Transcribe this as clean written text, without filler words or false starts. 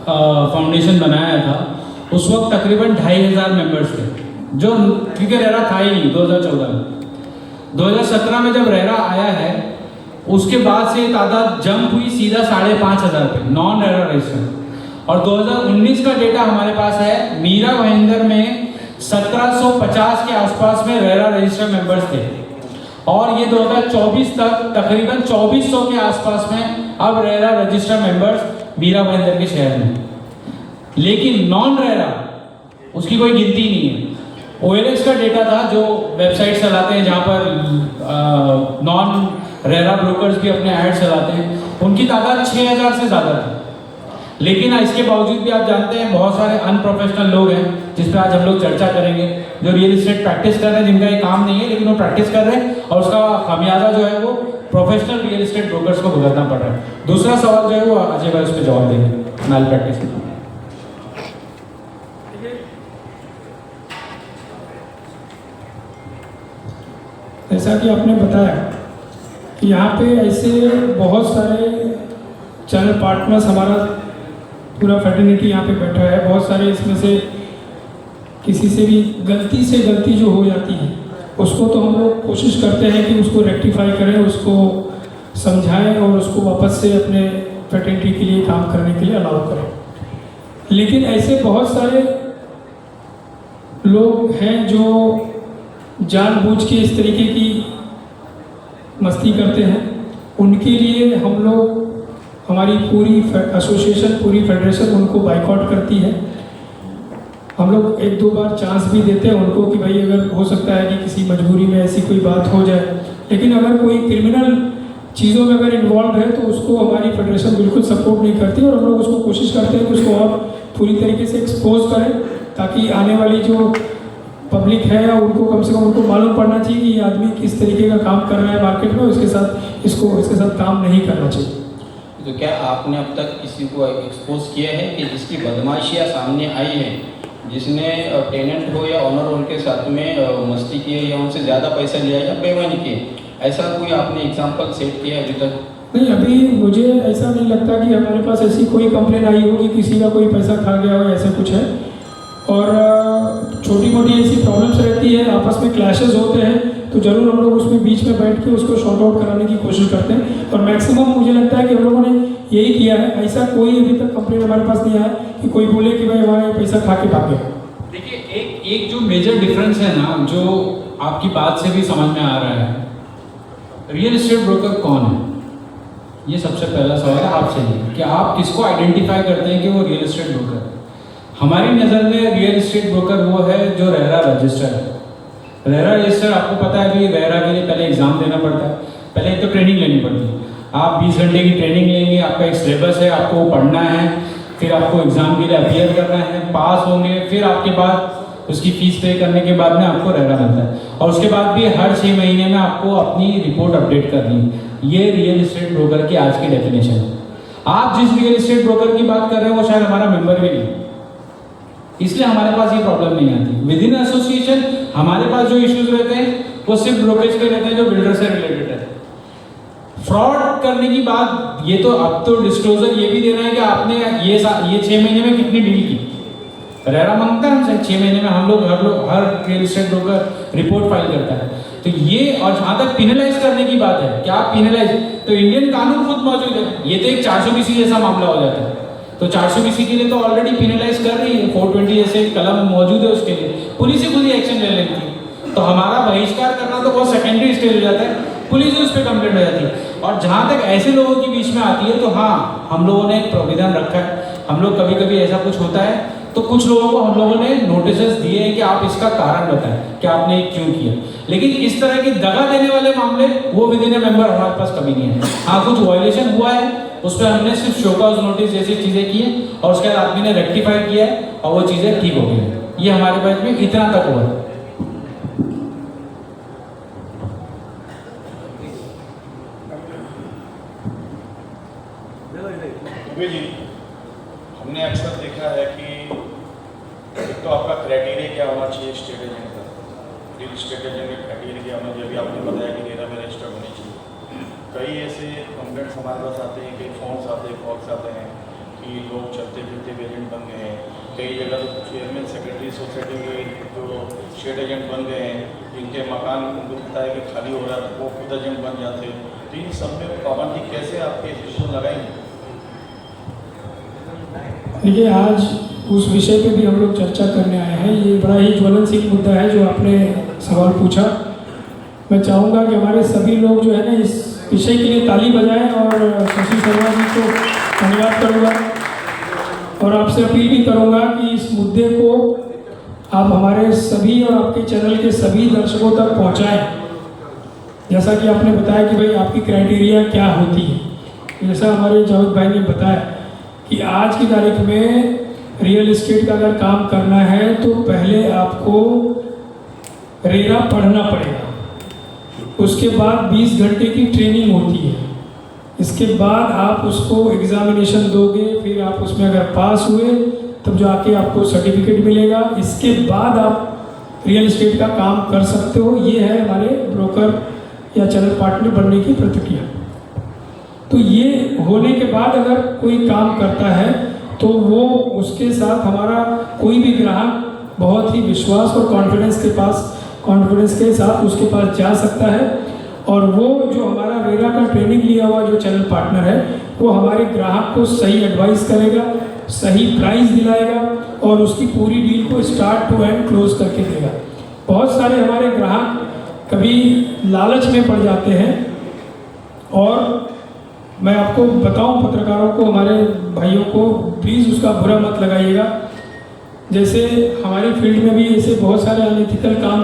Foundation बनाया था उस वक्त तकरीबन 2500 मेंबर्स थे, जो क्योंकि रेरा था ही नहीं 2014 में। 2017 में जब रेरा आया है उसके बाद से तादाद जंप हुई सीधा 5500 पे नॉन रेरा रजिस्टर्ड। और 2019 का डेटा हमारे पास है, मीरा भाईंदर में 1750 के आसपास में रेरा रजिस्टर्ड मेंबर्स थे, और ये 2024 तक तकरीबन 2400 के आसपास में अब RERA registered members Mira Bhayandar के शहर में। लेकिन नॉन रेरा उसकी कोई गिनती नहीं है। OLX का डेटा था, जो वेबसाइट चलाते हैं जहाँ पर नॉन रेरा ब्रोकर्स भी अपने ऐड चलाते हैं, उनकी तादाद 6000 से ज़्यादा थी। लेकिन इसके बावजूद भी आप जानते हैं बहुत सारे अनप्रोफेशनल लोग हैं, जिस पर आज हम लोग चर्चा करेंगे, जो रियल एस्टेट प्रैक्टिस कर रहे हैं, जिनका ये काम नहीं है लेकिन वो प्रैक्टिस कर रहे हैं, और उसका खामियाजा जो है वो प्रोफेशनल रियल एस्टेट ब्रोकर्स को भुगतना पड़ रहा है। दूसरा सवाल जो है वो अजय भाई उस पर जवाब देंगे मैल प्रैक्टिस। जैसा कि आपने बताया कि यहाँ पे ऐसे बहुत सारे चैनल पार्टनर्स, हमारा पूरा फैटर्निटी यहाँ पे बैठा है, बहुत सारे इसमें से किसी से भी गलती जो हो जाती है उसको तो हम लोग कोशिश करते हैं कि उसको रेक्टिफाई करें, उसको समझाएं और उसको वापस से अपने फैटर्निटी के लिए काम करने के लिए अलाउ करें। लेकिन ऐसे बहुत सारे लोग हैं जो जानबूझ के इस तरीके की मस्ती करते हैं। उनके लिए हम लोग, हमारी पूरी एसोसिएशन, पूरी फेडरेशन उनको बाइकआउट करती है। हम लोग 1-2 बार चांस भी देते हैं उनको कि भाई अगर हो सकता है कि किसी मजबूरी में ऐसी कोई बात हो जाए, लेकिन अगर कोई क्रिमिनल चीज़ों में अगर इन्वॉल्व है तो उसको हमारी फेडरेशन बिल्कुल सपोर्ट नहीं करती, और हम लोग उसको कोशिश करते हैं कि उसको और पूरी तरीके से एक्सपोज करें, ताकि आने वाली जो पब्लिक है उनको कम से कम उनको मालूम पड़ना चाहिए कि ये आदमी किस तरीके का काम कर रहा है मार्केट में, उसके साथ काम नहीं करना चाहिए। तो क्या आपने अब तक किसी को एक्सपोज किया है कि जिसकी बदमाशियाँ सामने आई है, जिसने टेनेंट हो या ऑनर हो उनके साथ में मस्ती की है या उनसे ज़्यादा पैसा लिया या बेईमानी की, ऐसा कोई आपने एग्जांपल सेट किया है अभी तक? नहीं, अभी मुझे ऐसा नहीं लगता कि हमारे पास ऐसी कोई कंप्लेन आई हो कि किसी का कोई पैसा खा गया हो, ऐसा कुछ है। और छोटी मोटी ऐसी प्रॉब्लम्स रहती है, आपस में क्लैशेस होते हैं, तो ज़रूर हम लोग उसमें बीच में बैठ के उसको शॉर्ट आउट कराने की कोशिश करते हैं, और मैक्सिमम मुझे लगता है कि हम लोगों ने यही किया है। ऐसा कोई अभी तक कंप्लेन हमारे पास नहीं आया कि कोई बोले कि भाई हमारा पैसा खा के भाग गया। देखिए, एक जो मेजर डिफरेंस है ना, जो आपकी बात से भी समझ में आ रहा है, रियल एस्टेट ब्रोकर कौन है, ये सबसे पहला सवाल है आपसे ही, कि आप किसको आइडेंटिफाई करते हैं कि वो रियल एस्टेट ब्रोकर है। हमारी नज़र में रियल एस्टेट ब्रोकर वो है जो रेरा रजिस्टर है। रेरा रजिस्टर आपको पता है कि रेरा के लिए पहले एग्जाम देना पड़ता है, पहले एक तो ट्रेनिंग लेनी पड़ती है। आप 20 घंटे की ट्रेनिंग लेंगे, आपका एक सिलेबस है, आपको वो पढ़ना है, फिर आपको एग्जाम के लिए अपीयर करना है, पास होंगे, फिर आपके बाद उसकी फीस पे करने के बाद में आपको रेरा मिलता है, और उसके बाद भी हर 6 महीने में आपको अपनी रिपोर्ट अपडेट करनी है। ये रियल एस्टेट ब्रोकर की आज की डेफिनेशन है। आप जिस रियल एस्टेट ब्रोकर की बात कर रहे हैं वो शायद हमारा मेंबर भी नहीं, इसलिए हमारे पास ये प्रॉब्लम नहीं आती। विद इन एसोसिएशन हमारे पास जो इश्यूज रहते हैं वो सिर्फ ब्रोकरेज के रहते हैं, जो बिल्डर से रिलेटेड है। फ्रॉड करने की बात, ये तो अब तो डिस्क्लोजर ये भी देना है कि आपने ये 6 महीने में कितनी डील की। रेरा मांगता है हमसे 6 महीने में, हम लोग हर real estate broker report file करता है। तो ये, और जहाँ तक पिनलाइज करने की बात है, क्या आप पिनलाइज, तो इंडियन कानून खुद मौजूद है, ये तो एक 420 जैसा मामला हो जाता है। तो 420 के लिए तो ऑलरेडी पिनलाइज कर रही है, 420 जैसे कलम मौजूद है, उसके लिए पुलिस ही खुद ही एक्शन ले लेती है। तो हमारा बहिष्कार करना तो बहुत सेकेंडरी स्टेज हो जाता है, पुलिस उस पर कंप्लेंट हो जाती है। और जहाँ तक ऐसे लोगों के बीच में आती है, तो हाँ, हम लोगों ने एक प्रोविजन रखा है। हम लोग कभी कभी ऐसा कुछ होता है तो कुछ लोगों को हम लोगों ने नोटिस दिए हैं कि आप इसका कारण बताएं कि आपने क्यों किया। लेकिन इस तरह की दगा देने वाले मामले वो विद इन ए मेंबर हमारे पास कभी नहीं है। हाँ, कुछ वायलेशन हुआ है, उस पर हमने सिर्फ शोकॉज नोटिस जैसी चीज़ें की हैं, और उसके बाद आदमी ने रेक्टिफाई किया है और वो चीज़ें ठीक हो गई हैं। ये हमारे पास में इतना तक हुआ है। हमने अक्सर देखा है कि एक तो आपका क्राइटेरिया क्या होना चाहिए स्टेट एजेंट का, रियल स्टेट एजेंट का क्राइटेरिया क्या होना चाहिए। अभी आपने बताया कि रेरा में रजिस्टर्ड होनी चाहिए। कई ऐसे कंप्लेंट्स हमारे पास आते हैं, कई फोन्स आते हैं, कॉल्स आते हैं कि लोग चलते फिरते कई जगह तो चेयरमैन सेक्रेटरी सोसाइटी के जो स्टेट एजेंट बन गए हैं, जिनके मकान उनको पता है कि खाली हो रहा है, वो खुद एजेंट बन जाते हैं। तो इन सब में पाबंदी कैसे आपके इंस्टीट्यूशन लगाएंगे? देखिए, आज उस विषय पे भी हम लोग चर्चा करने आए हैं। ये बड़ा ही ज्वलनशील मुद्दा है जो आपने सवाल पूछा। मैं चाहूँगा कि हमारे सभी लोग जो है ना इस विषय के लिए ताली बजाएं और शशि शर्मा जी को धन्यवाद करूँगा और आपसे अपील भी करूँगा कि इस मुद्दे को आप हमारे सभी और आपके चैनल के सभी दर्शकों तक पहुँचाएं। जैसा कि आपने बताया कि भाई आपकी क्राइटेरिया क्या होती है, जैसा हमारे जावेद भाई ने बताया कि आज की तारीख में रियल एस्टेट का अगर काम करना है तो पहले आपको रेरा पढ़ना पड़ेगा, उसके बाद 20 घंटे की ट्रेनिंग होती है, इसके बाद आप उसको एग्जामिनेशन दोगे, फिर आप उसमें अगर पास हुए तब जाके आपको सर्टिफिकेट मिलेगा, इसके बाद आप रियल एस्टेट का काम कर सकते हो। ये है हमारे ब्रोकर या चैनल पार्टनर बनने की प्रक्रिया। तो ये होने के बाद अगर कोई काम करता है तो वो उसके साथ हमारा कोई भी ग्राहक बहुत ही विश्वास और कॉन्फिडेंस के साथ उसके पास जा सकता है और वो जो हमारा रेरा का ट्रेनिंग लिया हुआ जो चैनल पार्टनर है वो हमारे ग्राहक को सही एडवाइस करेगा, सही प्राइस दिलाएगा और उसकी पूरी डील को स्टार्ट टू एंड क्लोज करके देगा। बहुत सारे हमारे ग्राहक कभी लालच में पड़ जाते हैं और मैं आपको बताऊं, पत्रकारों को, हमारे भाइयों को प्लीज़ उसका बुरा मत लगाइएगा। जैसे हमारी फील्ड में भी ऐसे बहुत सारे अनएथिकल काम